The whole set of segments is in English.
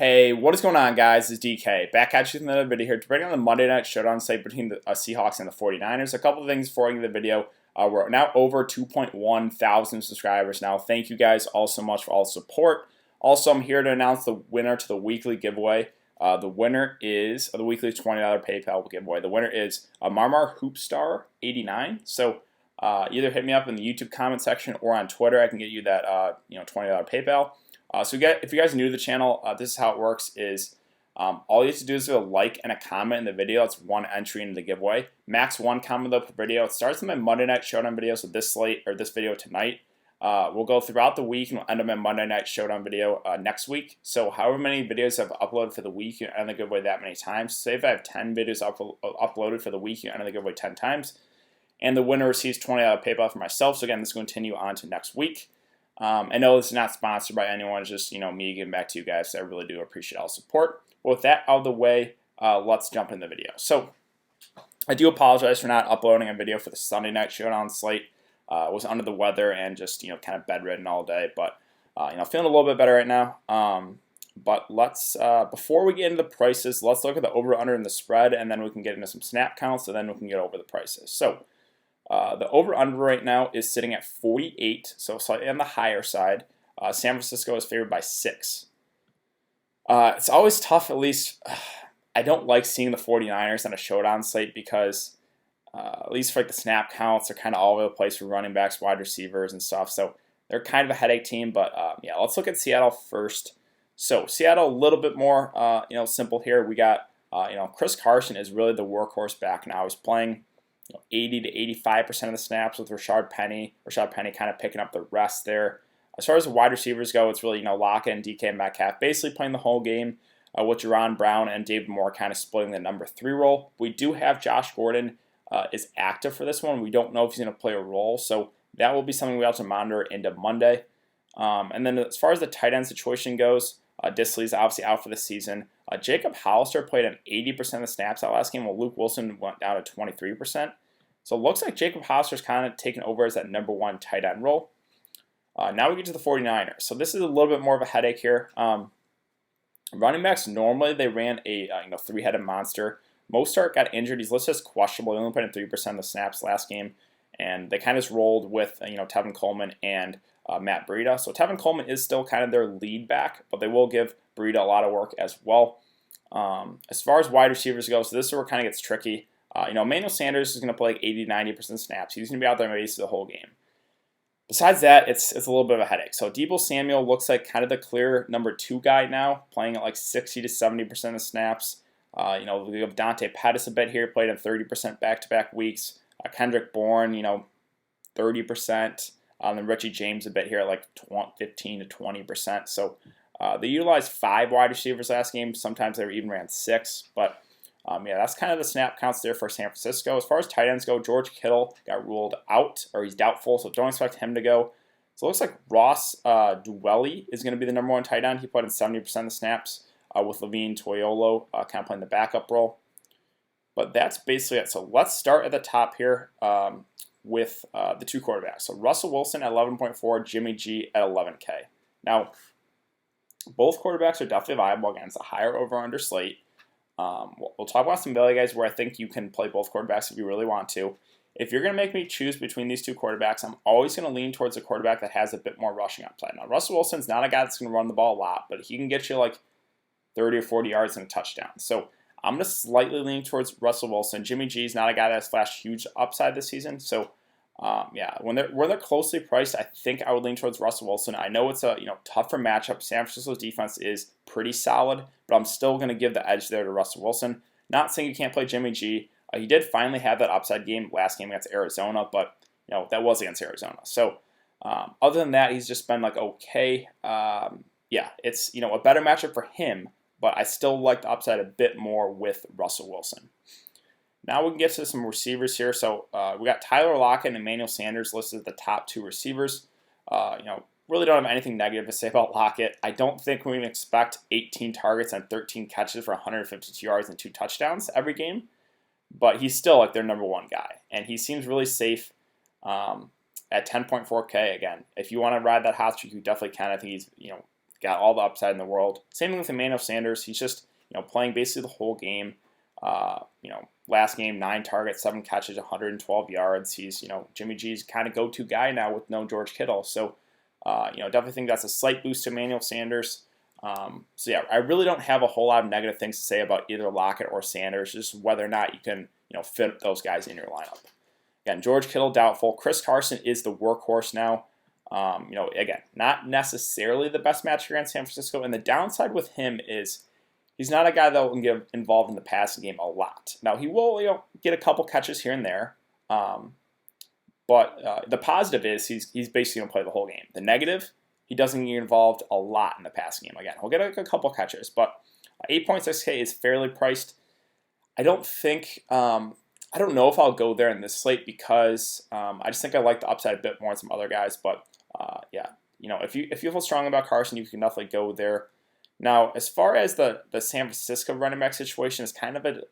Hey, what is going on, guys? This is DK. Back at you with another video here to break down the Monday Night Showdown slate between the Seahawks and the 49ers. A couple of things before I get the video. We're now over 2.1 thousand subscribers now. Thank you guys all so much for all the support. Also, I'm here to announce the winner to the weekly giveaway. The winner is the weekly $20 PayPal giveaway. The winner is Marmar Hoopstar 89. So either hit me up in the YouTube comment section or on Twitter. I can get you that $20 PayPal. If you guys are new to the channel, this is how it works. All you have to do is do a like and a comment in the video. It's one entry into the giveaway. Max one comment though per video. It starts in my Monday Night Showdown video, so this video tonight. We'll go throughout the week and we'll end up my Monday Night Showdown video next week. So however many videos I've uploaded for the week, you end the giveaway that many times. Say if I have 10 videos uploaded for the week, you end the giveaway 10 times. And the winner receives $20 PayPal for myself. So again, this will continue on to next week. I know this is not sponsored by anyone. It's just me giving back to you guys. So I really do appreciate all the support. Well, with that out of the way, let's jump in the video. So I do apologize for not uploading a video for the Sunday Night Showdown slate. I was under the weather and just kind of bedridden all day, but feeling a little bit better right now. But let's before we get into the prices, let's look at the over/under and the spread, and then we can get into some snap counts, and then we can get over the prices. So the over/under right now is sitting at 48, so slightly on the higher side. San Francisco is favored by 6. It's always tough, at least I don't like seeing the 49ers on a showdown slate because at least for the snap counts, they're kind of all over the place for running backs, wide receivers, and stuff. So they're kind of a headache team, but yeah, let's look at Seattle first. So Seattle, a little bit more simple here. We got Chris Carson is really the workhorse back now. He's playing 80 to 85% of the snaps with Rashard Penny. Rashard Penny kind of picking up the rest there. As far as the wide receivers go, it's really Lockett and DK Metcalf basically playing the whole game, with Jerron Brown and David Moore kind of splitting the number 3 role. We do have Josh Gordon is active for this one. We don't know if he's going to play a role, so that will be something we have to monitor into Monday. And then as far as the tight end situation goes, Disley's obviously out for the season. Jacob Hollister played an 80% of the snaps that last game, while Luke Wilson went down to 23%. So it looks like Jacob Hollister's kind of taken over as that number 1 tight end role. Now we get to the 49ers. So this is a little bit more of a headache here. Running backs, normally they ran a 3-headed monster. Mostert got injured. He's listed as questionable. He only played in 3% of the snaps last game. And they kind of just rolled with Tevin Coleman and Matt Breida. So Tevin Coleman is still kind of their lead back, but they will give Breida a lot of work as well. As far as wide receivers go, so this is where it kind of gets tricky. Emmanuel Sanders is going to play like 80-90% snaps. He's going to be out there maybe the whole game. Besides that, it's a little bit of a headache. So Deebo Samuel looks like kind of the clear number 2 guy now, playing at like 60 to 70% of snaps. We have Dante Pettis a bit here, played in 30% back-to-back weeks. Kendrick Bourne, 30%. Then Richie James a bit here, like 15 to 20%. So they utilized 5 wide receivers last game. Sometimes they even ran 6, but yeah, that's kind of the snap counts there for San Francisco. As far as tight ends go, George Kittle got ruled out, or he's doubtful, so don't expect him to go. So it looks like Ross Dwelley is going to be the number 1 tight end. He played in 70% of the snaps with Levine Toilolo kind of playing the backup role. But that's basically it. So let's start at the top here with the 2 quarterbacks. So Russell Wilson at 11.4, Jimmy G at 11K. Now, both quarterbacks are definitely viable against a higher over-under slate. We'll talk about some value guys where I think you can play both quarterbacks if you really want to. If you're going to make me choose between these 2 quarterbacks, I'm always going to lean towards a quarterback that has a bit more rushing upside. Now, Russell Wilson's not a guy that's going to run the ball a lot, but he can get you like 30 or 40 yards and a touchdown. So I'm going to slightly lean towards Russell Wilson. Jimmy G is not a guy that's flashed huge upside this season. So yeah, when they're closely priced, I think I would lean towards Russell Wilson. I know it's a tougher matchup. San Francisco's defense is pretty solid, but I'm still going to give the edge there to Russell Wilson. Not saying you can't play Jimmy G. He did finally have that upside game last game against Arizona, but that was against Arizona. So other than that, he's just been like okay. Yeah, it's a better matchup for him, but I still like the upside a bit more with Russell Wilson. Now we can get to some receivers here. So we got Tyler Lockett and Emmanuel Sanders listed as the top 2 receivers. Really don't have anything negative to say about Lockett. I don't think we can expect 18 targets and 13 catches for 152 yards and 2 touchdowns every game. But he's still like their number 1 guy. And he seems really safe at 10.4K. Again, if you want to ride that hot streak, you definitely can. I think he's got all the upside in the world. Same thing with Emmanuel Sanders. He's just playing basically the whole game. Last game, 9 targets, 7 catches, 112 yards. He's Jimmy G's kind of go-to guy now with no George Kittle. So definitely think that's a slight boost to Emmanuel Sanders. So yeah, I really don't have a whole lot of negative things to say about either Lockett or Sanders, just whether or not you can fit those guys in your lineup. Again, George Kittle doubtful. Chris Carson is the workhorse now. Again, not necessarily the best match against San Francisco, and the downside with him is he's not a guy that will get involved in the passing game a lot. Now he will get a couple catches here and there, but the positive is he's basically gonna play the whole game. The negative, he doesn't get involved a lot in the passing game. Again, he'll get a couple catches, but 8.6K is fairly priced. I don't know if I'll go there in this slate because I just think I like the upside a bit more than some other guys. But if you feel strong about Carson, you can definitely go there. Now, as far as the San Francisco running back situation, is kind of an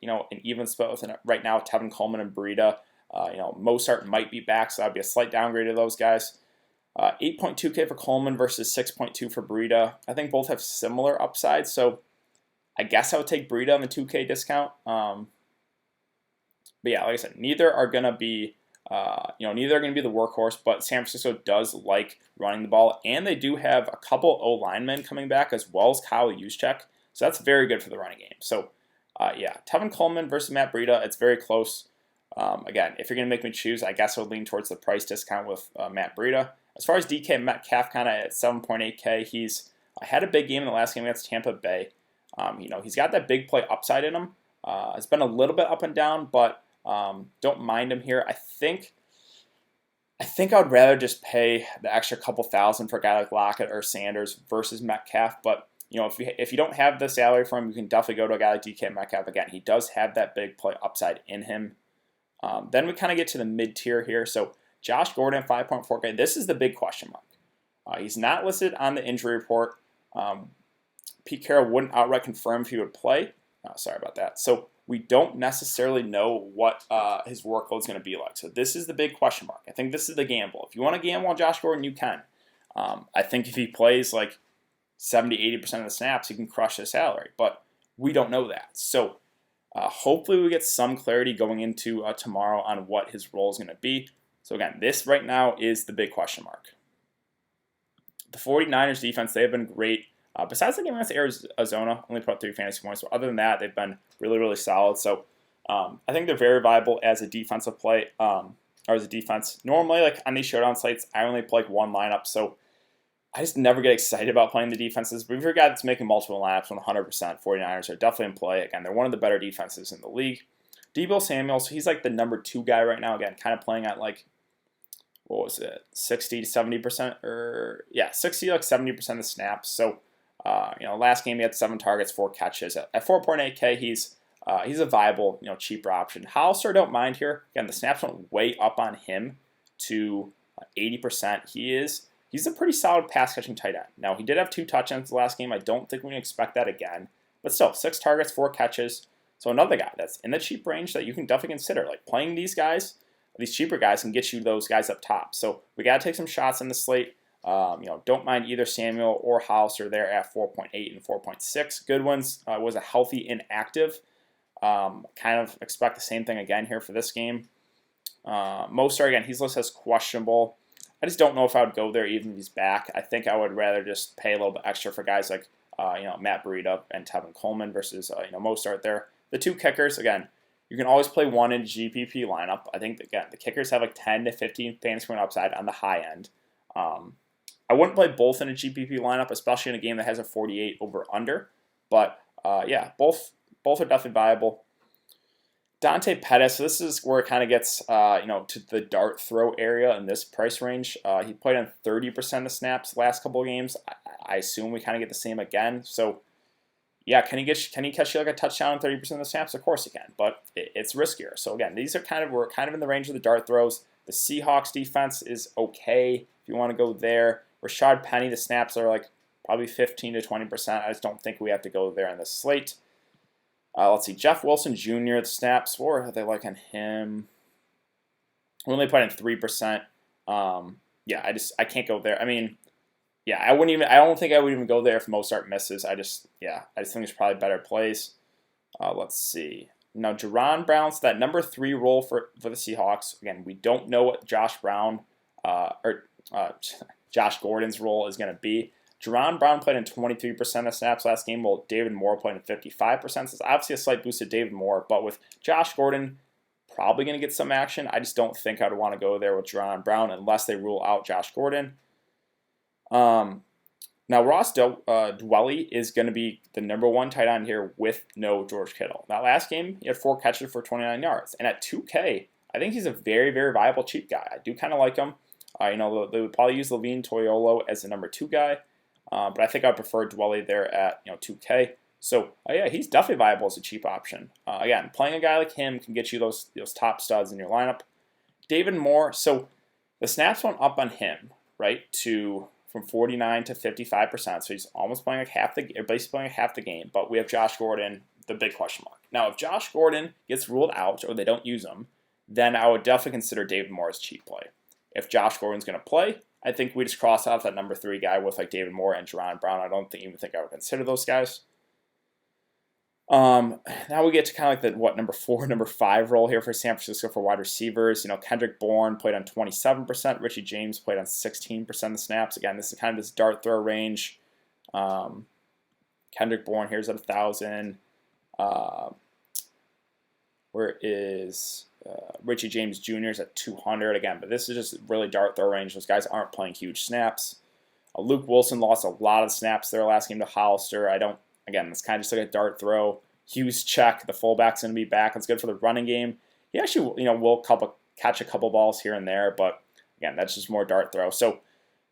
even split with right now Tevin Coleman and Breida. Mostert might be back, so that'd be a slight downgrade of those guys. 8.2K for Coleman versus 6.2 for Breida. I think both have similar upside, so I guess I would take Breida on the 2K discount. But yeah, like I said, neither are gonna be the workhorse. But San Francisco does like running the ball, and they do have a couple O linemen coming back as well as Kyle Juszczyk, so that's very good for the running game. So Tevin Coleman versus Matt Breida, it's very close. Again, if you're gonna make me choose, I guess I would lean towards the price discount with Matt Breida. As far as DK Metcalf, kind of at 7.8K, he's had a big game in the last game against Tampa Bay. He's got that big play upside in him. It's been a little bit up and down, but don't mind him here. I think I would rather just pay the extra couple thousand for a guy like Lockett or Sanders versus Metcalf. But if you don't have the salary for him, you can definitely go to a guy like DK Metcalf. Again, he does have that big play upside in him. Then we kind of get to the mid tier here. So Josh Gordon, 5.4K. This is the big question mark. He's not listed on the injury report. Pete Carroll wouldn't outright confirm if he would play. Sorry about that. So we don't necessarily know what his workload is going to be like. So this is the big question mark. I think this is the gamble. If you want to gamble on Josh Gordon, you can. I think if he plays like 70-80% of the snaps, he can crush his salary. But we don't know that. So hopefully we get some clarity going into tomorrow on what his role is going to be. So again, this right now is the big question mark. The 49ers defense, they have been great. Besides the game against Arizona, only put up 3 fantasy points. But other than that, they've been really, really solid. So I think they're very viable as a defensive play, or as a defense. Normally, like on these showdown sites, I only play like one lineup. So I just never get excited about playing the defenses. But if you're a guy that's making multiple lineups, 100%, 49ers are definitely in play. Again, they're one of the better defenses in the league. Deebo Samuel, so he's like the number 2 guy right now. Again, kind of playing at like, 60 to 70%, or 60 to 70% of the snaps. So last game he had 7 targets, 4 catches. At 4.8K, he's a viable, cheaper option. Hollister, don't mind here. Again, the snaps went way up on him to 80%. He's a pretty solid pass catching tight end. Now he did have 2 touchdowns the last game. I don't think we can expect that again. But still, 6 targets, 4 catches. So another guy that's in the cheap range that you can definitely consider. Like playing these guys, these cheaper guys can get you those guys up top. So we got to take some shots in the slate. Don't mind either Samuel or Hollister there at 4.8 and 4.6. Good ones was a healthy inactive. Kind of expect the same thing again here for this game. Mostert, again, he's listed as questionable. I just don't know if I would go there even if he's back. I think I would rather just pay a little bit extra for guys like Matt Breida and Tevin Coleman versus Mostert there. The 2 kickers, again, you can always play one in GPP lineup. I think, again, the kickers have like 10 to 15 fantasy point upside on the high end. I wouldn't play both in a GPP lineup, especially in a game that has a 48 over/under. But both are definitely viable. Dante Pettis, so this is where it kind of gets to the dart throw area in this price range. He played on 30% of snaps last couple of games. I assume we kind of get the same again. So can he catch you like a touchdown on 30% of the snaps? Of course he can, but it's riskier. So again, we're kind of in the range of the dart throws. The Seahawks defense is okay if you want to go there. Rashad Penny, the snaps are like probably 15 to 20%. I just don't think we have to go there on this slate. Let's see, Jeff Wilson Jr., the snaps, what are they like on him? We only put in 3%. I can't go there. I mean, yeah, I wouldn't even. I don't think I would even go there if Mostert misses. I just think there's probably better plays. Let's see. Now, Jaron Brown's that number 3 role for the Seahawks. Again, we don't know what Josh Gordon's role is going to be. Jaron Brown played in 23% of snaps last game, while David Moore played in 55%. So it's obviously a slight boost to David Moore, but with Josh Gordon probably going to get some action, I just don't think I'd want to go there with Jaron Brown unless they rule out Josh Gordon. Now, Ross Dwelley is going to be the number 1 tight end here with no George Kittle. Now, last game, he had 4 catches for 29 yards. And at 2K, I think he's a very, very viable cheap guy. I do kind of like him. They would probably use Levine Toilolo as the number 2 guy. But I think I prefer Dwelley there at 2K. So, yeah, he's definitely viable as a cheap option. Again, playing a guy like him can get you those top studs in your lineup. David Moore, so the snaps went up on him, right, from 49 to 55%. So he's almost playing like basically playing half the game. But we have Josh Gordon, the big question mark. Now, if Josh Gordon gets ruled out or they don't use him, then I would definitely consider David Moore as cheap play. If Josh Gordon's going to play, I think we just cross out that number 3 guy with like David Moore and Jaron Brown. I don't even think I would consider those guys. Now we get to kind of like the number 4, number 5 role here for San Francisco for wide receivers. Kendrick Bourne played on 27%. Richie James played on 16% of the snaps. Again, this is kind of this dart throw range. Kendrick Bourne here's at 1,000. Where is Richie James Jr. is at 200 again, but this is just really dart throw range. Those guys aren't playing huge snaps. Luke Wilson lost a lot of snaps there last game to Hollister. Again, it's kind of just like a dart throw. Hughes check. The fullback's going to be back. It's good for the running game. He actually, will catch a couple balls here and there, but again, that's just more dart throw. So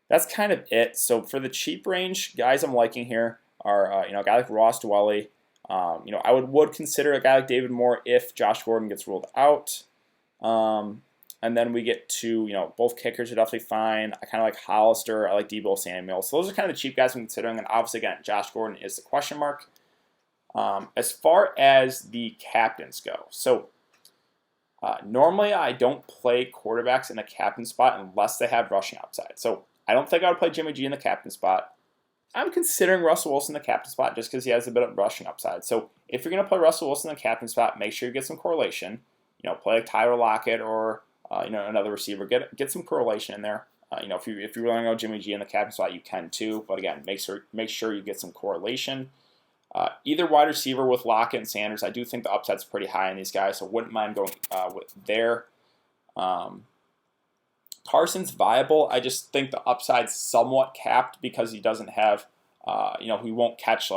that's kind of it. So for the cheap range, guys I'm liking here are, a guy like Ross Dwelley. I would consider a guy like David Moore if Josh Gordon gets ruled out. And then we get to, both kickers are definitely fine. I kind of like Hollister. I like Deebo Samuel. So those are kind of the cheap guys I'm considering. And obviously, again, Josh Gordon is the question mark. As far as the captains go, so normally I don't play quarterbacks in the captain spot unless they have rushing upside. So I don't think I would play Jimmy G in the captain spot. I'm considering Russell Wilson in the captain spot just because he has a bit of rushing upside. So if you're going to play Russell Wilson in the captain spot, make sure you get some correlation. Play like Tyler Lockett or another receiver. Get some correlation in there. If you really want to go Jimmy G in the captain spot, you can too. But again, make sure you get some correlation. Either wide receiver with Lockett and Sanders, I do think the upside's pretty high in these guys, so wouldn't mind going with there. Carson's viable. I just think the upside's somewhat capped because he doesn't have, he won't catch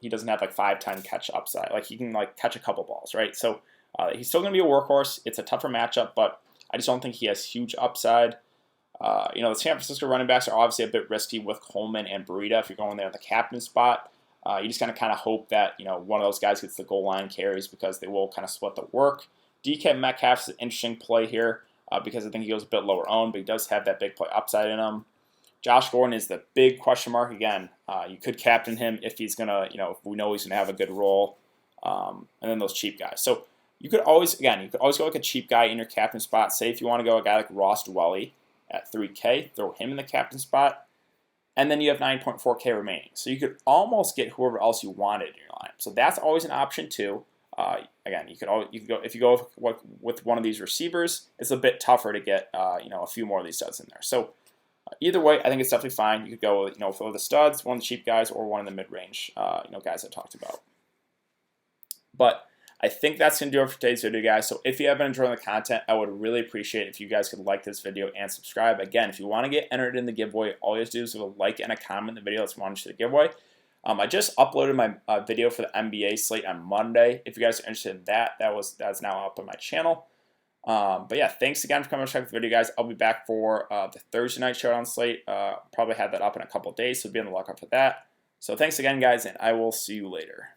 he doesn't have 5-10 catch upside. He can catch a couple balls, right? So he's still going to be a workhorse. It's a tougher matchup, but I just don't think he has huge upside. The San Francisco running backs are obviously a bit risky with Coleman and Breida if you're going there in the captain spot. You just kind of hope that one of those guys gets the goal line carries because they will kind of split the work. DK Metcalf is an interesting play here because I think he goes a bit lower owned, but he does have that big play upside in him. Josh Gordon is the big question mark again. You could captain him if he's gonna, if we know he's gonna have a good role, and then those cheap guys. So you could always go like a cheap guy in your captain spot. Say if you want to go a guy like Ross Dwelley at 3K, throw him in the captain spot. And then you have 9.4K remaining. So you could almost get whoever else you wanted in your lineup. So that's always an option too. Again, you could go if you go with one of these receivers, it's a bit tougher to get a few more of these studs in there. So either way, I think it's definitely fine. You could go with for the studs, one of the cheap guys, or one of the mid-range guys I talked about. But I think that's going to do it for today's video, guys. So if you have been enjoying the content, I would really appreciate it if you guys could like this video and subscribe. Again, if you want to get entered in the giveaway, all you have to do is leave a like and a comment in the video that's wanted to the giveaway. I just uploaded my video for the NBA slate on Monday. If you guys are interested in that, that's now up on my channel. But yeah, thanks again for coming to check out the video, guys. I'll be back for the Thursday night showdown slate. Probably have that up in a couple of days, so be on the lookout for that. So thanks again, guys, and I will see you later.